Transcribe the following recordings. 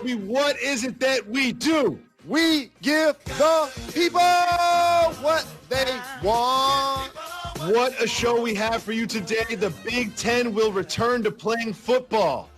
Jacoby, what is it that we do? We give the people what they want. What a show we have for you today. The Big Ten will return to playing football.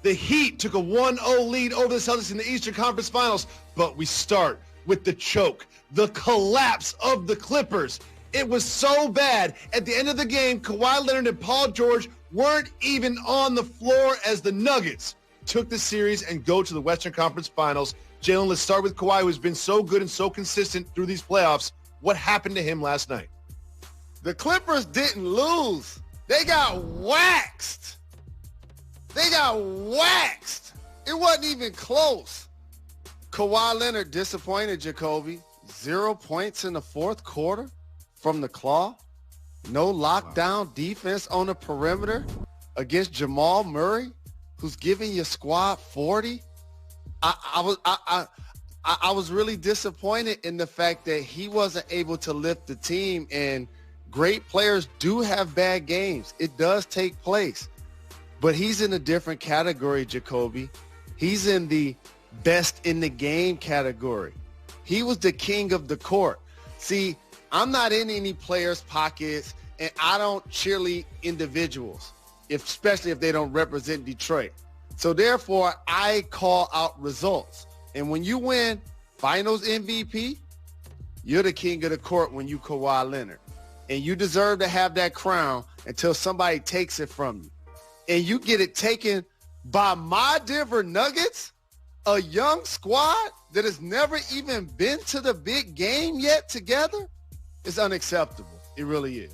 The Heat took a 1-0 lead over the Celtics in the Eastern Conference Finals, but we start with the choke, the collapse of the Clippers. It was so bad. At the end of the game, Kawhi Leonard and Paul George weren't even on the floor as the Nuggets took the series and go to the Western Conference Finals. Jalen, let's start with Kawhi, who's been so good and so consistent through these playoffs. What happened to him last night? The Clippers didn't lose. They got waxed. It wasn't even close. Kawhi Leonard disappointed, Jacoby. 0 points in the fourth quarter from the claw. No lockdown defense on the perimeter against Jamal Murray, who's giving your squad 40. I was really disappointed in the fact that he wasn't able to lift the team, and great players do have bad games. It does take place. But he's in a different category, Jacoby. He's in the best in the game category. He was the king of the court. See, I'm not in any players' pockets, and I don't cheerlead individuals, especially if they don't represent Detroit. So therefore, I call out results. And when you win Finals MVP, you're the king of the court when you Kawhi Leonard. And you deserve to have that crown until somebody takes it from you. And you get it taken by my Denver Nuggets, a young squad that has never even been to the big game yet together. It's unacceptable. It really is.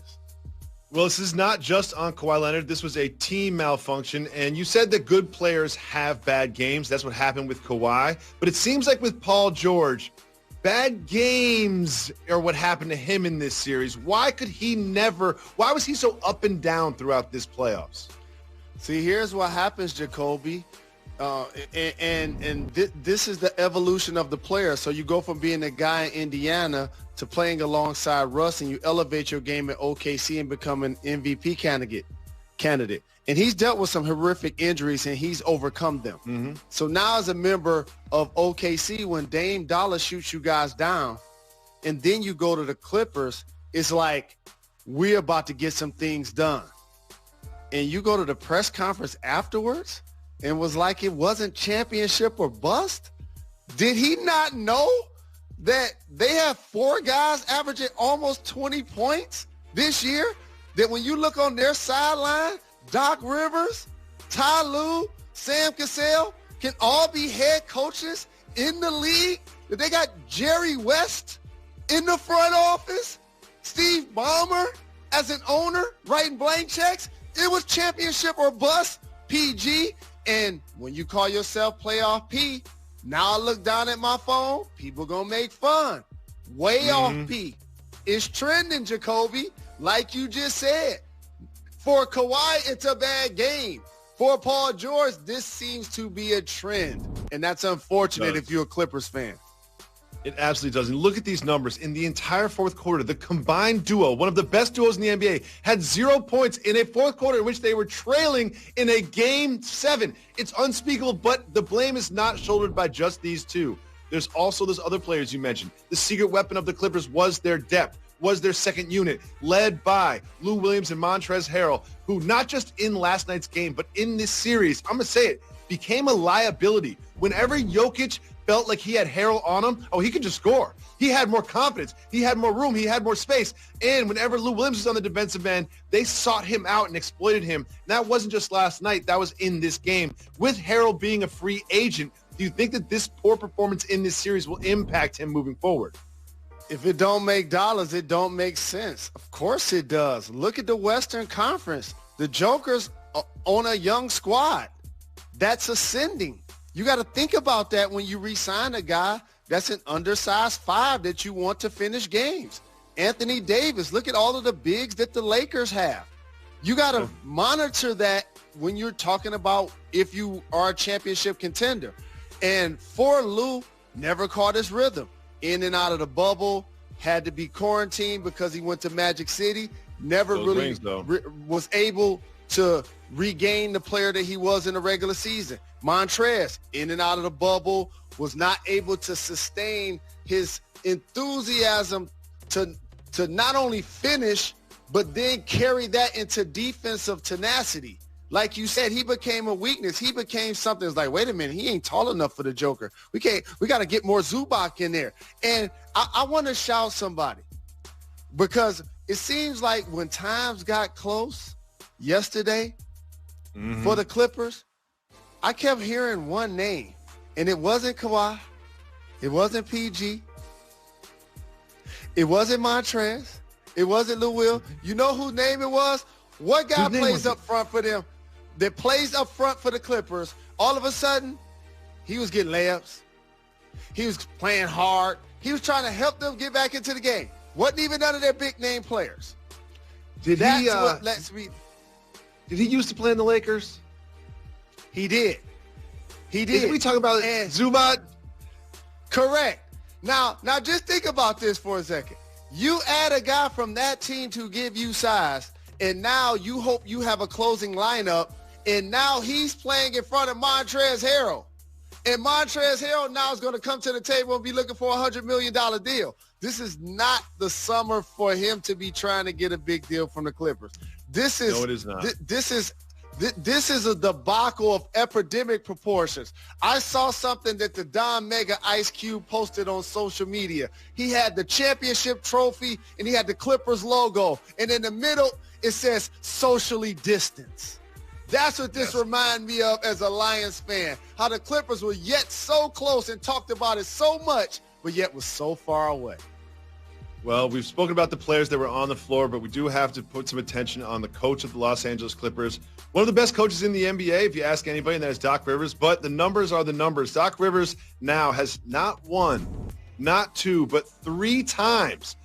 Well, this is not just on Kawhi Leonard. This was a team malfunction, and you said that good players have bad games. That's what happened with Kawhi. But it seems like with Paul George, bad games are what happened to him in this series. Why was he so up and down throughout this playoffs? See, here's what happens, Jacoby. This is the evolution of the player. So you go from being a guy in Indiana to playing alongside Russ, and you elevate your game at OKC and become an MVP candidate. And he's dealt with some horrific injuries, and he's overcome them. Mm-hmm. So now as a member of OKC, when Dame Dollar shoots you guys down, and then you go to the Clippers, it's like, we're about to get some things done. And you go to the press conference afterwards and was like it wasn't championship or bust? Did he not know that they have 4 guys averaging almost 20 points this year? That when you look on their sideline, Doc Rivers, Ty Lue, Sam Cassell can all be head coaches in the league? That they got Jerry West in the front office, Steve Ballmer as an owner writing blank checks? It was championship or bust, PG. And when you call yourself playoff P, now I look down at my phone, people gonna make fun. Way off P. It's trending, Jacoby, like you just said. For Kawhi, it's a bad game. For Paul George, this seems to be a trend. And that's unfortunate if you're a Clippers fan. It absolutely does. And look at these numbers. In the entire fourth quarter, the combined duo, one of the best duos in the NBA, had 0 points in a fourth quarter in which they were trailing in a Game 7. It's unspeakable, but the blame is not shouldered by just these two. There's also those other players you mentioned. The secret weapon of the Clippers was their depth, was their second unit, led by Lou Williams and Montrezl Harrell, who not just in last night's game, but in this series, I'm going to say it, became a liability. Whenever Jokic felt like he had Harrell on him, he could just score. He had more confidence. He had more room. He had more space. And whenever Lou Williams was on the defensive end, they sought him out and exploited him. And that wasn't just last night. That was in this game. With Harrell being a free agent, do you think that this poor performance in this series will impact him moving forward? If it don't make dollars, it don't make sense. Of course it does. Look at the Western Conference. The Jokers on a young squad that's ascending. You got to think about that when you re-sign a guy that's an undersized 5 that you want to finish games. Anthony Davis, look at all of the bigs that the Lakers have. You got to monitor that when you're talking about if you are a championship contender. And for Lou, never caught his rhythm. In and out of the bubble, had to be quarantined because he went to Magic City. Never really was able to regain the player that he was in the regular season. Montrez, in and out of the bubble, was not able to sustain his enthusiasm to not only finish, but then carry that into defensive tenacity. Like you said, he became a weakness. He became something that's like, wait a minute, he ain't tall enough for the Joker. We got to get more Zubac in there. And I want to shout somebody, because it seems like when times got close yesterday for the Clippers, I kept hearing one name, and it wasn't Kawhi. It wasn't PG. It wasn't Montrez. It wasn't Lou Will. You know whose name it was? What guy plays up front for them? That plays up front for the Clippers. All of a sudden, he was getting layups. He was playing hard. He was trying to help them get back into the game. Wasn't even none of their big name players. Did he used to play in the Lakers? He did. He did. Did we talk about Zubac? Correct. Now just think about this for a second. You add a guy from that team to give you size, and now you hope you have a closing lineup, and now he's playing in front of Montrezl Harrell. And Montrezl Harrell now is going to come to the table and be looking for a $100 million deal. This is not the summer for him to be trying to get a big deal from the Clippers. No, it is not. This is a debacle of epidemic proportions. I saw something that the Don Mega Ice Cube posted on social media. He had the championship trophy and he had the Clippers logo. And in the middle, it says socially distance. That's what this reminded me of as a Lions fan, how the Clippers were yet so close and talked about it so much, but yet was so far away. Well, we've spoken about the players that were on the floor, but we do have to put some attention on the coach of the Los Angeles Clippers. One of the best coaches in the NBA, if you ask anybody, and that is Doc Rivers. But the numbers are the numbers. Doc Rivers now has not one, not two, but 3 times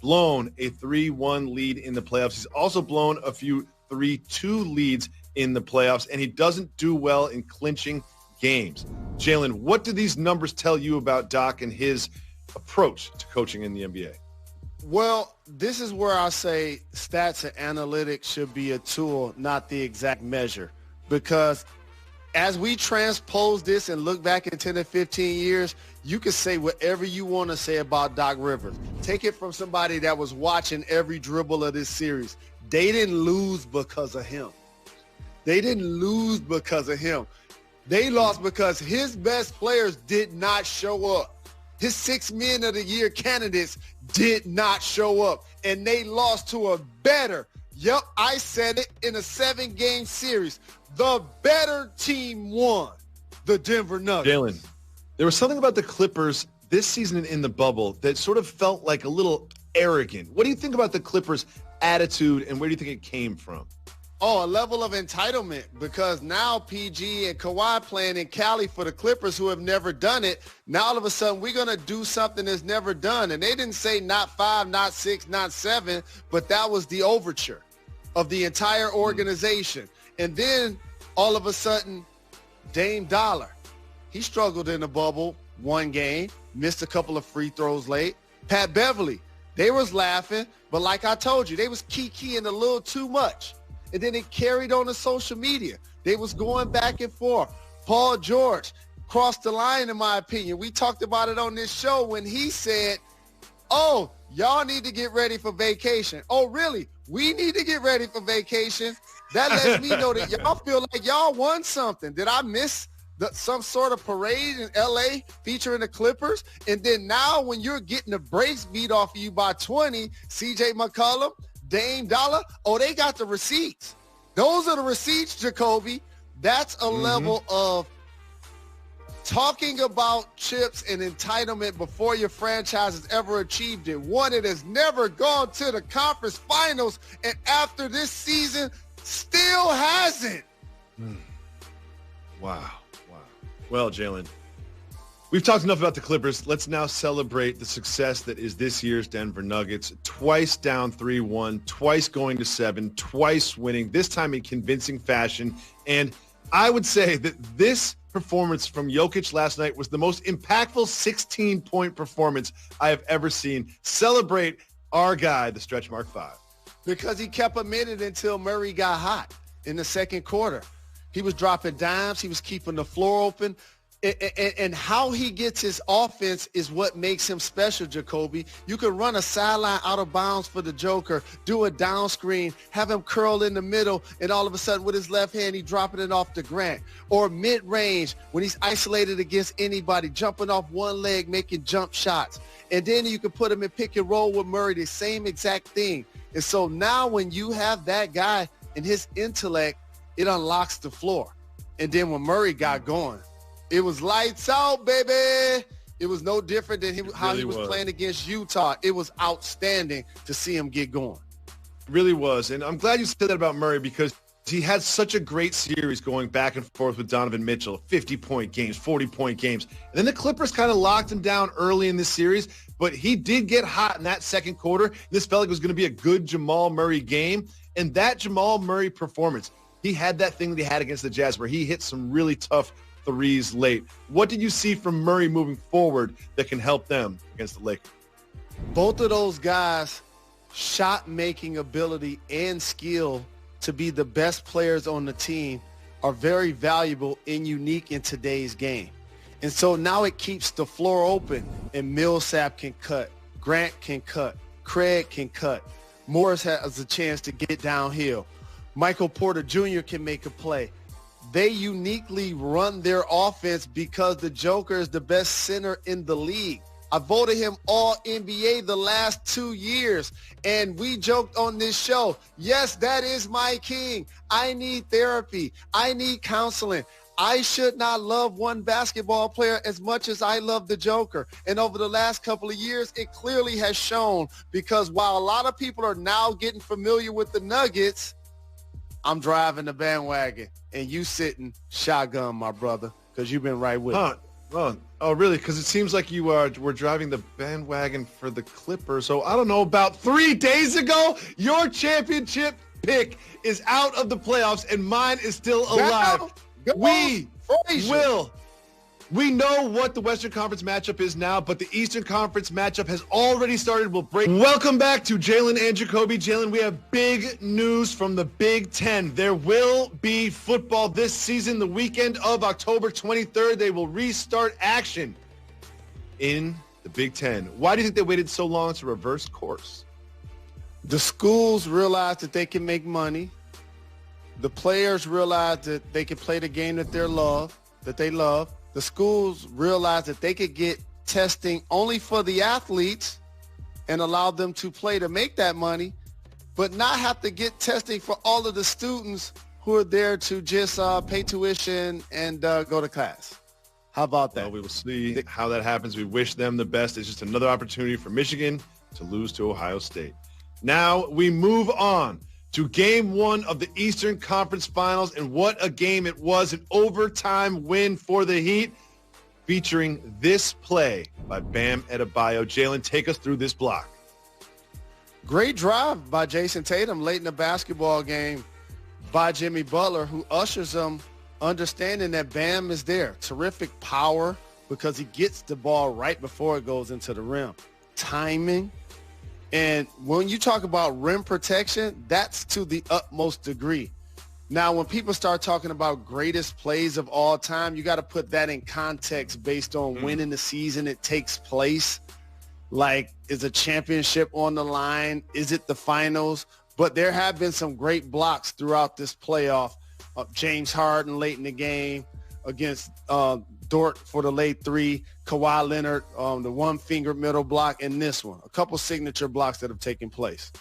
blown a 3-1 lead in the playoffs. He's also blown a few 3-2 leads in the playoffs, and he doesn't do well in clinching games. Jalen, what do these numbers tell you about Doc and his approach to coaching in the NBA? Well, this is where I say stats and analytics should be a tool, not the exact measure. Because as we transpose this and look back in 10 to 15 years, you can say whatever you want to say about Doc Rivers. Take it from somebody that was watching every dribble of this series. They didn't lose because of him. They didn't lose because of him. They lost because his best players did not show up. His 6 men of the year candidates did not show up, and they lost to a better, yep, I said it, in a 7-game series. The better team won, the Denver Nuggets. Jalen, there was something about the Clippers this season in the bubble that sort of felt like a little arrogant. What do you think about the Clippers' attitude, and where do you think it came from? Oh, a level of entitlement, because now PG and Kawhi playing in Cali for the Clippers, who have never done it. Now all of a sudden we're going to do something that's never done. And they didn't say not 5, not 6, not 7, but that was the overture of the entire organization. And then all of a sudden, Dame Dollar, he struggled in the bubble 1 game, missed a couple of free throws late. Pat Beverly, they was laughing, but like I told you, they was keying a little too much. And then it carried on to social media. They was going back and forth. Paul George crossed the line, in my opinion. We talked about it on this show when he said, oh, y'all need to get ready for vacation. Oh, really? We need to get ready for vacation? That lets me know that y'all feel like y'all won something. Did I miss some sort of parade in L.A. featuring the Clippers? And then now when you're getting the brakes beat off of you by 20, C.J. McCollum, Dame Dollar, oh, they got the receipts. Those are the receipts, Jacoby. That's a level of talking about chips and entitlement before your franchise has ever achieved it. One that has never gone to the conference finals, and after this season, still hasn't. Wow. Well, Jalen, we've talked enough about the Clippers. Let's now celebrate the success that is this year's Denver Nuggets. Twice down 3-1, twice going to 7, twice winning, this time in convincing fashion. And I would say that this performance from Jokic last night was the most impactful 16-point performance I have ever seen. Celebrate our guy, the stretch mark 5. Because he kept a minute until Murray got hot. in the second quarter. He was dropping dimes. He was keeping the floor open. And how he gets his offense is what makes him special, Jacoby. You can run a sideline out of bounds for the Joker, do a down screen, have him curl in the middle, and all of a sudden with his left hand, he's dropping it off to Grant. Or mid-range, when he's isolated against anybody, jumping off one leg, making jump shots. And then you can put him in pick and roll with Murray, the same exact thing. And so now when you have that guy and his intellect, it unlocks the floor. And then when Murray got going, it was lights out, baby. It was no different than how he was playing against Utah. It was outstanding to see him get going. It really was. And I'm glad you said that about Murray because he had such a great series going back and forth with Donovan Mitchell, 50-point games, 40-point games. And then the Clippers kind of locked him down early in this series, but he did get hot in that second quarter. This felt like it was going to be a good Jamal Murray game. And that Jamal Murray performance, he had that thing that he had against the Jazz where he hit some really tough threes late. What did you see from Murray moving forward that can help them against the Lakers? Both of those guys, shot-making ability and skill to be the best players on the team, are very valuable and unique in today's game. And so now it keeps the floor open, and Millsap can cut, Grant can cut, Craig can cut, Morris has a chance to get downhill, Michael Porter Jr. can make a play. They uniquely run their offense because the Joker is the best center in the league. I voted him all NBA the last 2 years, and we joked on this show, yes, that is my king. I need therapy. I need counseling. I should not love one basketball player as much as I love the Joker. And over the last couple of years, it clearly has shown because while a lot of people are now getting familiar with the Nuggets, I'm driving the bandwagon, and you sitting shotgun, my brother, because you've been right with me. Oh, really? Because it seems like you were driving the bandwagon for the Clippers. So I don't know, about 3 days ago, your championship pick is out of the playoffs, and mine is still alive. We know what the Western Conference matchup is now, but the Eastern Conference matchup has already started. We'll break. Welcome back to Jalen and Jacoby. Jalen, we have big news from the Big Ten. There will be football this season, the weekend of October 23rd. They will restart action in the Big Ten. Why do you think they waited so long to reverse course? The schools realized that they can make money. The players realized that they can play the game that they love. The schools realized that they could get testing only for the athletes and allow them to play to make that money, but not have to get testing for all of the students who are there to just pay tuition and go to class. How about that? Well, we will see how that happens. We wish them the best. It's just another opportunity for Michigan to lose to Ohio State. Now we move on to game one of the Eastern Conference Finals, and what a game it was, an overtime win for the Heat, featuring this play by Bam Adebayo. Jalen, take us through this block. Great drive by Jason Tatum late in the basketball game by Jimmy Butler, who ushers them understanding that Bam is there. Terrific power because he gets the ball right before it goes into the rim. Timing. And when you talk about rim protection, that's to the utmost degree. Now, when people start talking about greatest plays of all time, you got to put that in context based on when in the season it takes place. Like, is a championship on the line? Is it the finals? But there have been some great blocks throughout this playoff. James Harden late in the game against Dort for the late three, Kawhi Leonard, the one-finger middle block, and this one. A couple signature blocks that have taken place.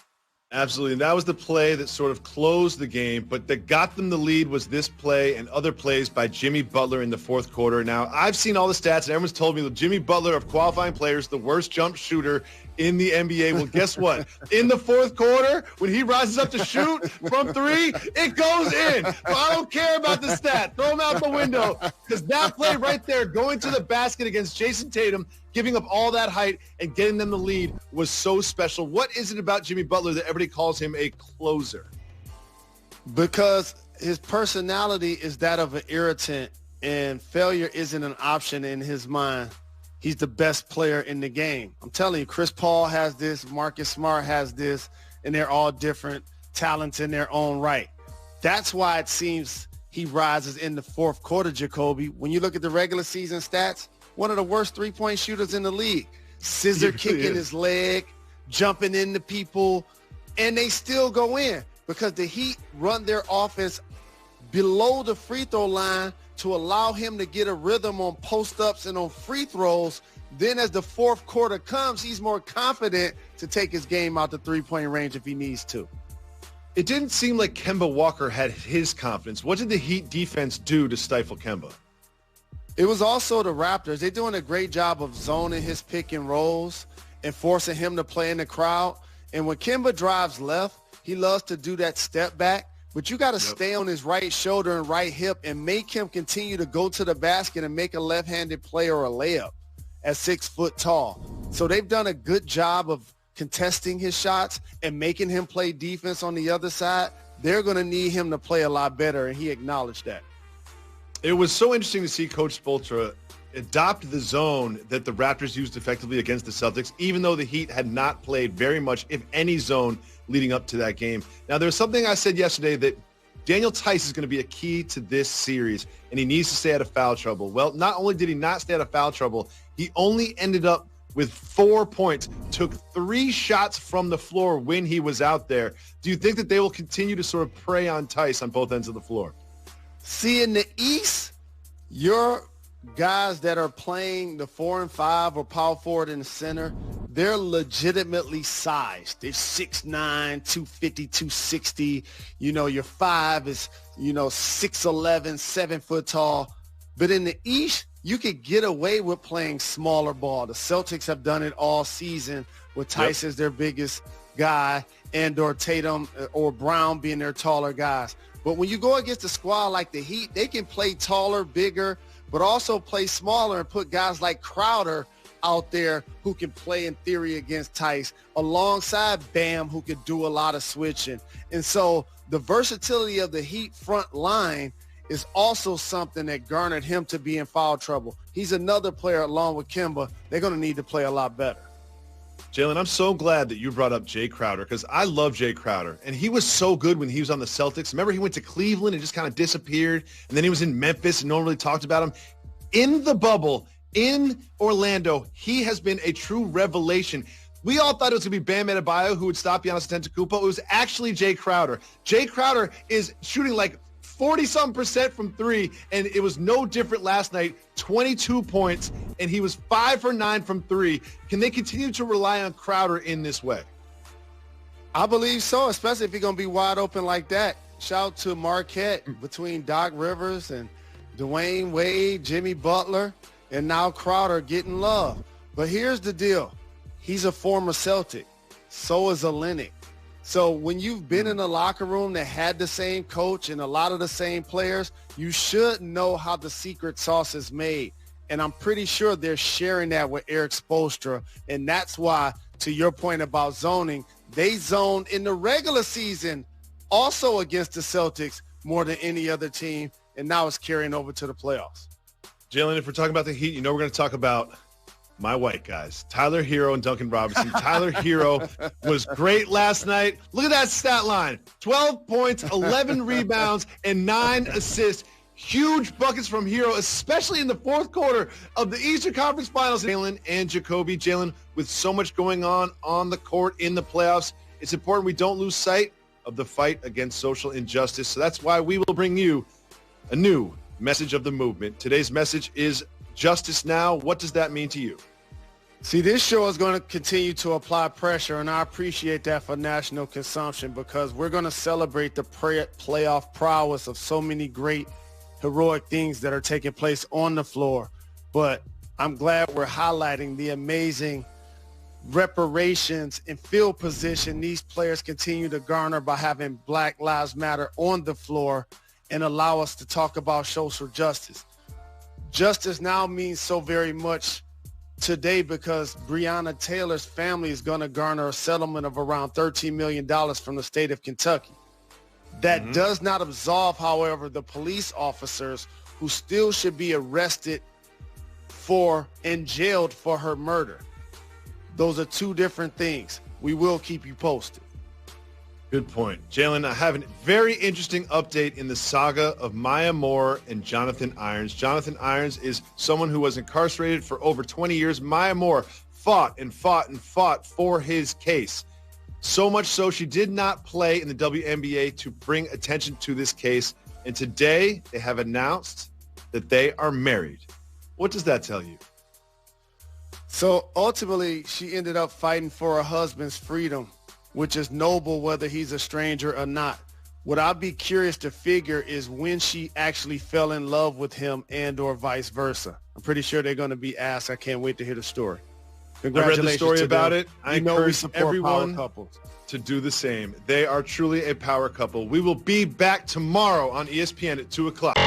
Absolutely. And that was the play that sort of closed the game, but that got them the lead was this play and other plays by Jimmy Butler in the fourth quarter. Now, I've seen all the stats, and everyone's told me that Jimmy Butler, of qualifying players, the worst jump shooter in the NBA. Well, guess what? In the fourth quarter, when he rises up to shoot from three, it goes in. So I don't care about the stat. Throw him out the window, because that play right there, going to the basket against Jason Tatum, giving up all that height and getting them the lead was so special. What is it about Jimmy Butler that everybody calls him a closer? Because his personality is that of an irritant, and failure isn't an option in his mind. He's the best player in the game. I'm telling you, Chris Paul has this, Marcus Smart has this, and they're all different talents in their own right. That's why it seems he rises in the fourth quarter, Jacoby. When you look at the regular season stats, one of the worst three-point shooters in the league. Scissor kicking his leg, jumping into people, and they still go in because the Heat run their offense below the free throw line to allow him to get a rhythm on post-ups and on free throws. Then as the fourth quarter comes, he's more confident to take his game out the three-point range if he needs to. It didn't seem like Kemba Walker had his confidence. What did the Heat defense do to stifle Kemba? It was also the Raptors. They're doing a great job of zoning his pick and rolls and forcing him to play in the crowd. And when Kemba drives left, he loves to do that step back. But you got to stay on his right shoulder and right hip and make him continue to go to the basket and make a left-handed play or a layup at 6 foot tall. So they've done a good job of contesting his shots and making him play defense on the other side. They're going to need him to play a lot better, and he acknowledged that. It was so interesting to see Coach Spoelstra adopt the zone that the Raptors used effectively against the Celtics, even though the Heat had not played very much, if any, zone leading up to that game. Now, there's something I said yesterday that Daniel Tice is going to be a key to this series, and he needs to stay out of foul trouble. Well, not only did he not stay out of foul trouble, he only ended up with 4 points, took 3 shots from the floor when he was out there. Do you think that they will continue to sort of prey on Tice on both ends of the floor? See, in the East, your guys that are playing the 4 and 5 or power forward in the center, they're legitimately sized. They're 6'9", 250, 260. You know, your 5 is, 6'11", 7 foot tall. But in the East, you could get away with playing smaller ball. The Celtics have done it all season with Tice as their biggest guy and or Tatum or Brown being their taller guys. But when you go against a squad like the Heat, they can play taller, bigger, but also play smaller and put guys like Crowder out there who can play in theory against Tice alongside Bam, who could do a lot of switching. And so the versatility of the Heat front line is also something that garnered him to be in foul trouble. He's another player along with Kemba. They're going to need to play a lot better. Jalen, I'm so glad that you brought up Jay Crowder because I love Jay Crowder. And he was so good when he was on the Celtics. Remember, he went to Cleveland and just kind of disappeared. And then he was in Memphis and no one really talked about him. In the bubble, in Orlando, he has been a true revelation. We all thought it was going to be Bam Adebayo who would stop Giannis Antetokounmpo. It was actually Jay Crowder. Jay Crowder is shooting like 40-something% from 3, and it was no different last night. 22 points, and he was 5 for 9 from 3. Can they continue to rely on Crowder in this way? I believe so, especially if he's going to be wide open like that. Shout out to Marquette between Doc Rivers and Dwayne Wade, Jimmy Butler, and now Crowder getting love. But here's the deal. He's a former Celtic. So is Olynyk. So when you've been in a locker room that had the same coach and a lot of the same players, you should know how the secret sauce is made. And I'm pretty sure they're sharing that with Eric Spoelstra. And that's why, to your point about zoning, they zoned in the regular season also against the Celtics more than any other team. And now it's carrying over to the playoffs. Jalen, if we're talking about the Heat, we're going to talk about my white guys, Tyler Hero and Duncan Robinson. Tyler Hero was great last night. Look at that stat line. 12 points, 11 rebounds, and 9 assists. Huge buckets from Hero, especially in the fourth quarter of the Eastern Conference Finals. Jalen and Jacoby. Jalen, with so much going on the court in the playoffs, it's important we don't lose sight of the fight against social injustice. So that's why we will bring you a new message of the movement. Today's message is Justice Now. What does that mean to you? See, this show is going to continue to apply pressure, and I appreciate that for national consumption because we're going to celebrate the playoff prowess of so many great heroic things that are taking place on the floor. But I'm glad we're highlighting the amazing reparations and field position these players continue to garner by having Black Lives Matter on the floor and allow us to talk about social justice. Justice now means so very much today because Breonna Taylor's family is going to garner a settlement of around $13 million from the state of Kentucky. That does not absolve, however, the police officers who still should be arrested for and jailed for her murder. Those are two different things. We will keep you posted. Good point. Jalen, I have a very interesting update in the saga of Maya Moore and Jonathan Irons. Jonathan Irons is someone who was incarcerated for over 20 years. Maya Moore fought and fought and fought for his case. So much so she did not play in the WNBA to bring attention to this case. And today they have announced that they are married. What does that tell you? So ultimately, she ended up fighting for her husband's freedom, which is noble whether he's a stranger or not. What I'd be curious to figure is when she actually fell in love with him and or vice versa. I'm pretty sure they're going to be asked. I can't wait to hear the story. Congratulations. I read the story about it. I encourage everyone power couples to do the same. They are truly a power couple. We will be back tomorrow on ESPN at 2 o'clock.